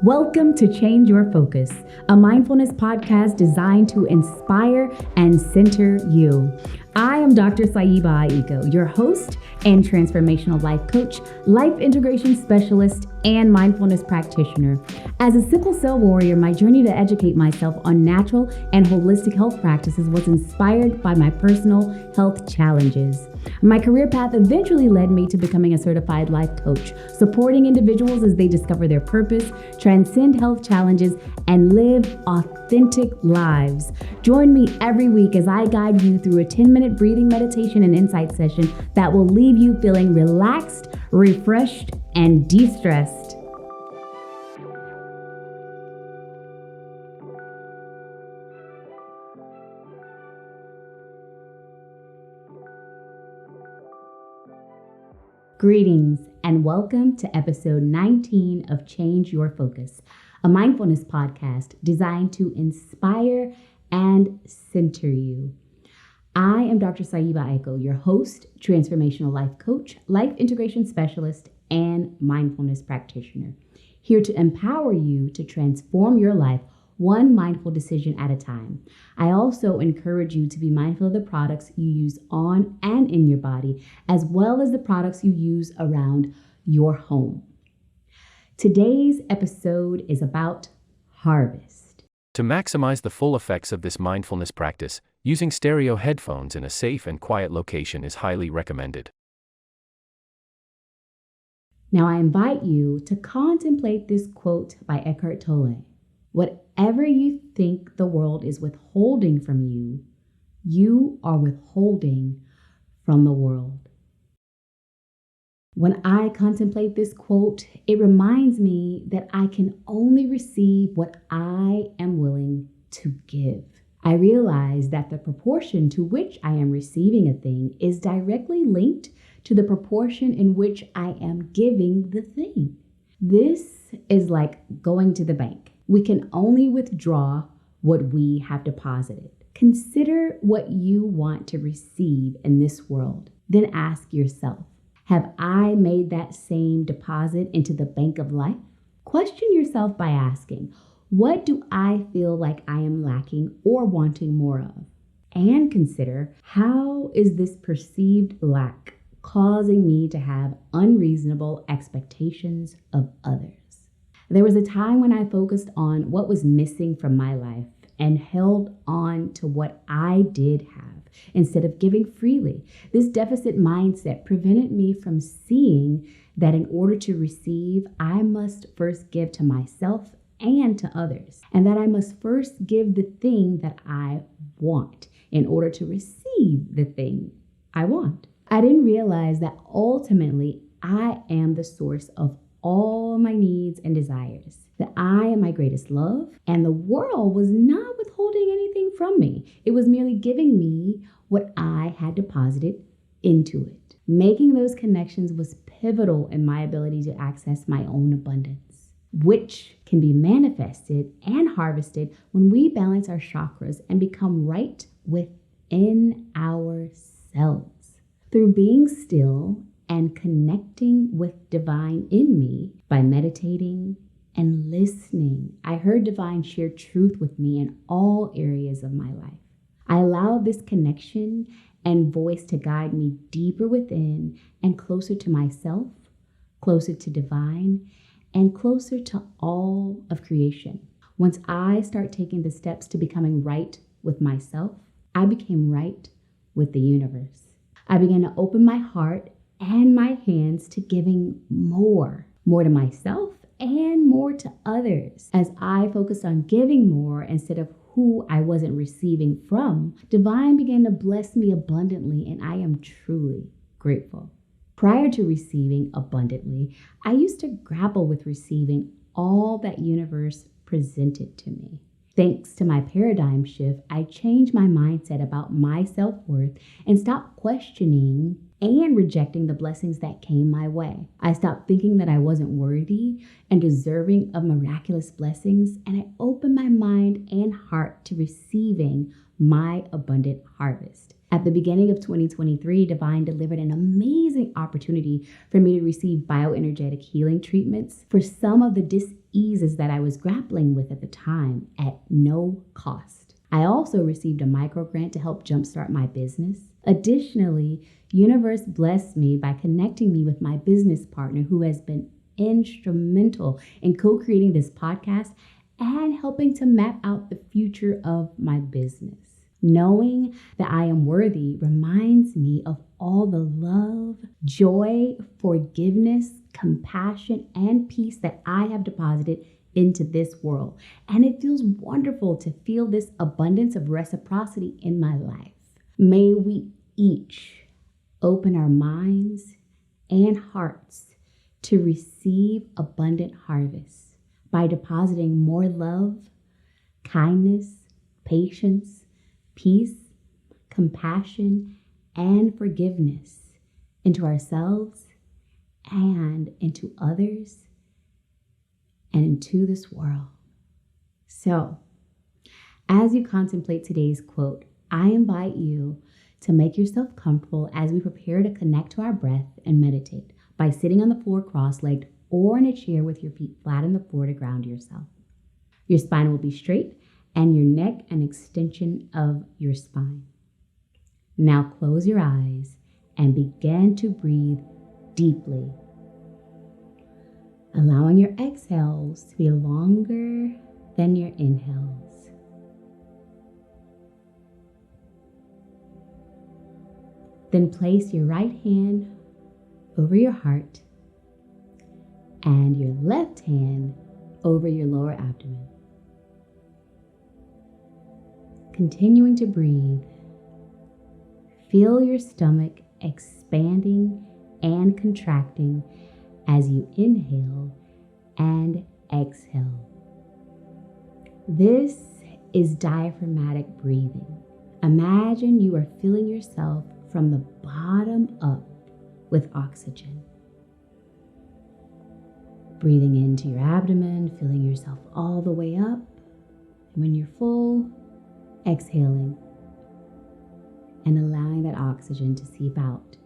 Welcome to Change Your Focus, a mindfulness podcast designed to inspire and center you. I am Dr. Sayiba Aiko, your host and transformational life coach, life integration specialist, and mindfulness practitioner. As a sickle cell warrior, my journey to educate myself on natural and holistic health practices was inspired by my personal health challenges. My career path eventually led me to becoming a certified life coach, supporting individuals as they discover their purpose, transcend health challenges, and live authentic lives. Join me every week as I guide you through a 10-minute breathing meditation and insight session that will leave you feeling relaxed, refreshed, and de-stressed. Greetings and welcome to episode 19 of Change Your Focus, a mindfulness podcast designed to inspire and center you. I am Dr. Sayiba Aiko, your host, transformational life coach, life integration specialist, and mindfulness practitioner, here to empower you to transform your life one mindful decision at a time. I also encourage you to be mindful of the products you use on and in your body, as well as the products you use around your home. Today's episode is about harvest. To maximize the full effects of this mindfulness practice, using stereo headphones in a safe and quiet location is highly recommended. Now I invite you to contemplate this quote by Eckhart Tolle. Whatever you think the world is withholding from you, you are withholding from the world. When I contemplate this quote, it reminds me that I can only receive what I am willing to give. I realize that the proportion to which I am receiving a thing is directly linked to the proportion in which I am giving the thing. This is like going to the bank. We can only withdraw what we have deposited. Consider what you want to receive in this world. Then ask yourself, have I made that same deposit into the bank of life? Question yourself by asking, what do I feel like I am lacking or wanting more of? And consider, how is this perceived lack causing me to have unreasonable expectations of others? There was a time when I focused on what was missing from my life and held on to what I did have instead of giving freely. This deficit mindset prevented me from seeing that in order to receive, I must first give to myself and to others, and that I must first give the thing that I want in order to receive the thing I want. I didn't realize that ultimately I am the source of all my needs and desires, that I am my greatest love, and the world was not withholding anything from me. It was merely giving me what I had deposited into it. Making those connections was pivotal in my ability to access my own abundance, which can be manifested and harvested when we balance our chakras and become right within ourselves. Through being still and connecting with divine in me by meditating and listening, I heard divine share truth with me in all areas of my life. I allowed this connection and voice to guide me deeper within and closer to myself, closer to divine, and closer to all of creation. Once I start taking the steps to becoming right with myself, I became right with the universe. I began to open my heart and my hands to giving more to myself and more to others. As I focused on giving more instead of who I wasn't receiving from, divine began to bless me abundantly, and I am truly grateful. Prior to receiving abundantly, I used to grapple with receiving all that universe presented to me. Thanks to my paradigm shift, I changed my mindset about my self-worth and stopped questioning and rejecting the blessings that came my way. I stopped thinking that I wasn't worthy and deserving of miraculous blessings, and I opened my mind and heart to receiving my abundant harvest. At the beginning of 2023, Divine delivered an amazing opportunity for me to receive bioenergetic healing treatments for some of the eases that I was grappling with at the time at no cost. I also received a micro grant to help jumpstart my business. Additionally, Universe blessed me by connecting me with my business partner who has been instrumental in co-creating this podcast and helping to map out the future of my business. Knowing that I am worthy reminds me of all the love, joy, forgiveness, compassion, and peace that I have deposited into this world. And it feels wonderful to feel this abundance of reciprocity in my life. May we each open our minds and hearts to receive abundant harvests by depositing more love, kindness, patience, peace, compassion, and forgiveness into ourselves and into others and into this world. So, as you contemplate today's quote, I invite you to make yourself comfortable as we prepare to connect to our breath and meditate by sitting on the floor cross-legged or in a chair with your feet flat on the floor to ground yourself. Your spine will be straight and your neck an extension of your spine. Now close your eyes and begin to breathe deeply, allowing your exhales to be longer than your inhales. Then place your right hand over your heart and your left hand over your lower abdomen. Continuing to breathe, feel your stomach expanding and contracting as you inhale and exhale. This is diaphragmatic breathing. Imagine you are filling yourself from the bottom up with oxygen. Breathing into your abdomen, filling yourself all the way up. And when you're full, exhaling and allowing that oxygen to seep out.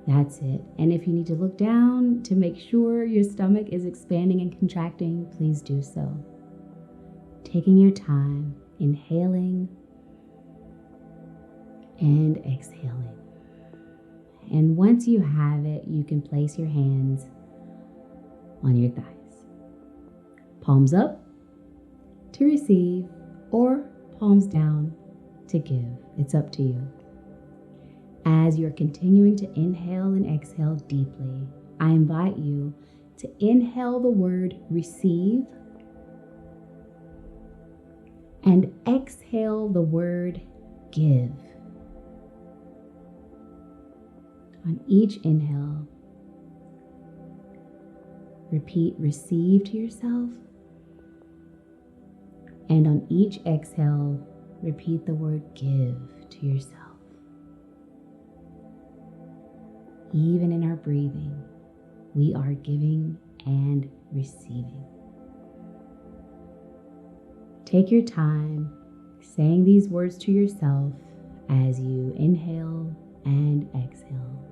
That's it. And if you need to look down to make sure your stomach is expanding and contracting, please do so. Taking your time, inhaling and exhaling. And once you have it, you can place your hands on your thighs. Palms up to receive or palms down to give. It's up to you. As you're continuing to inhale and exhale deeply, I invite you to inhale the word receive and exhale the word give. On each inhale, repeat receive to yourself. And on each exhale, repeat the word give to yourself. Even in our breathing, we are giving and receiving. Take your time saying these words to yourself as you inhale and exhale.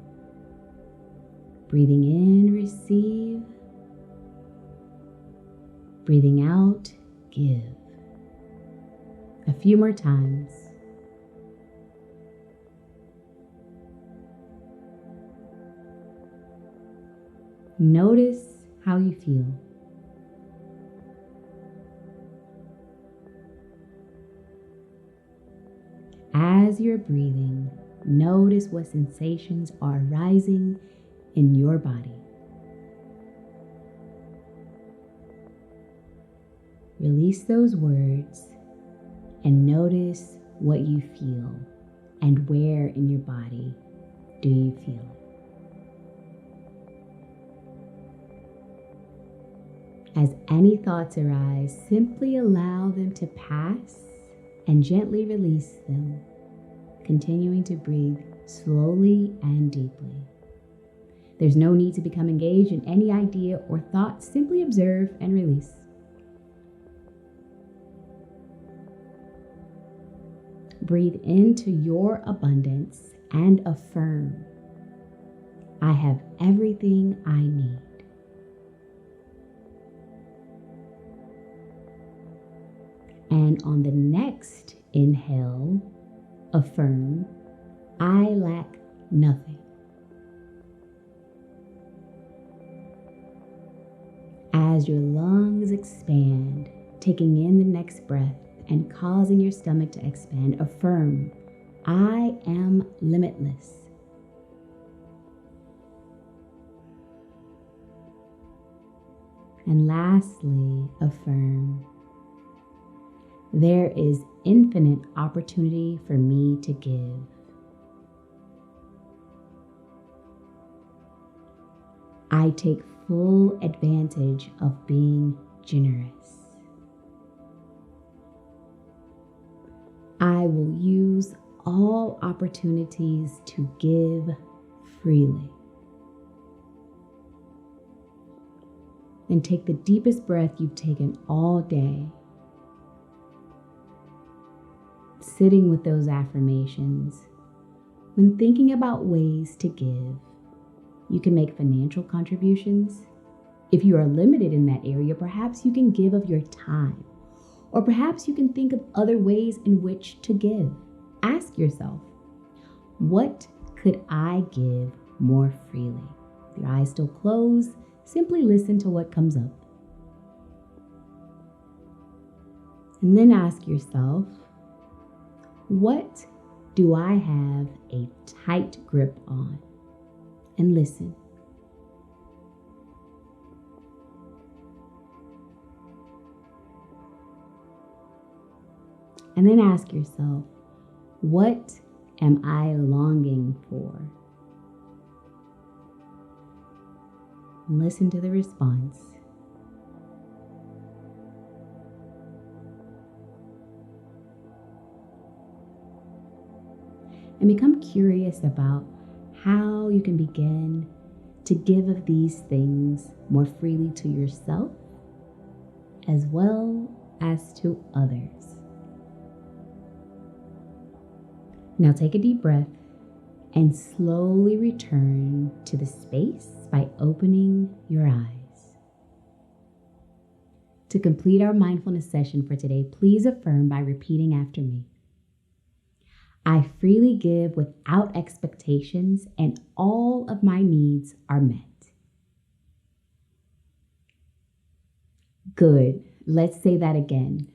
Breathing in, receive. Breathing out, give. A few more times. Notice how you feel. As you're breathing, notice what sensations are rising in your body. Release those words and notice what you feel and where in your body do you feel. As any thoughts arise, simply allow them to pass and gently release them, continuing to breathe slowly and deeply. There's no need to become engaged in any idea or thought. Simply observe and release. Breathe into your abundance and affirm, I have everything I need. And on the next inhale, affirm, I lack nothing. As your lungs expand, taking in the next breath and causing your stomach to expand, affirm, I am limitless. And lastly, affirm, there is infinite opportunity for me to give. I take full advantage of being generous. I will use all opportunities to give freely. And take the deepest breath you've taken all day. Sitting with those affirmations. When thinking about ways to give, you can make financial contributions. If you are limited in that area, perhaps you can give of your time. Or perhaps you can think of other ways in which to give. Ask yourself, what could I give more freely? With your eyes still closed, simply listen to what comes up. And then ask yourself, what do I have a tight grip on? And listen. And then ask yourself, what am I longing for? And listen to the response. And become curious about how you can begin to give of these things more freely to yourself as well as to others. Now take a deep breath and slowly return to the space by opening your eyes. To complete our mindfulness session for today, please affirm by repeating after me. I freely give without expectations, and all of my needs are met. Good. Let's say that again.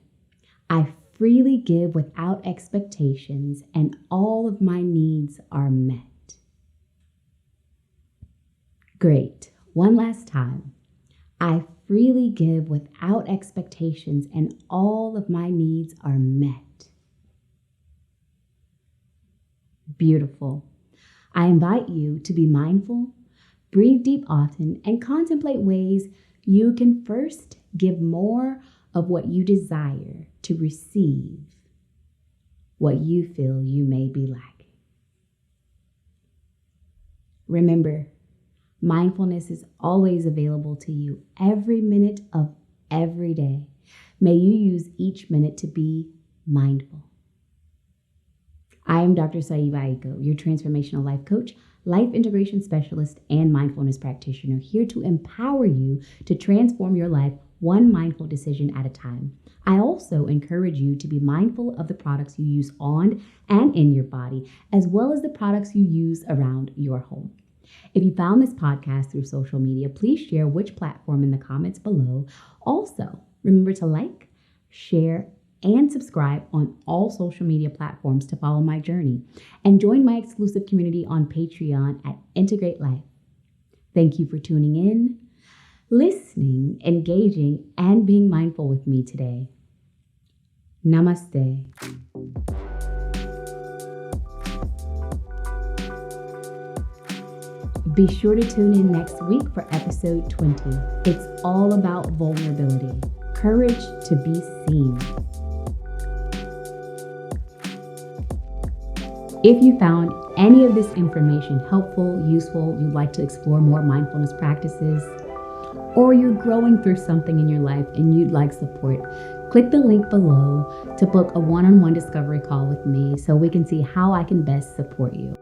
I freely give without expectations, and all of my needs are met. Great. One last time. I freely give without expectations, and all of my needs are met. Beautiful. I invite you to be mindful, breathe deep often, and contemplate ways you can first give more of what you desire to receive what you feel you may be lacking. Remember, mindfulness is always available to you every minute of every day. May you use each minute to be mindful. I am Dr. Sayiba Aiko, your transformational life coach, life integration specialist, and mindfulness practitioner, here to empower you to transform your life one mindful decision at a time. I also encourage you to be mindful of the products you use on and in your body, as well as the products you use around your home. If you found this podcast through social media, please share which platform in the comments below. Also, remember to like, share, and subscribe on all social media platforms to follow my journey, and join my exclusive community on Patreon at Integr8 Lyfe. Thank you for tuning in, listening, engaging, and being mindful with me today. Namaste. Be sure to tune in next week for episode 20. It's all about vulnerability, courage to be seen. If you found any of this information helpful, useful, you'd like to explore more mindfulness practices, or you're growing through something in your life and you'd like support, click the link below to book a one-on-one discovery call with me so we can see how I can best support you.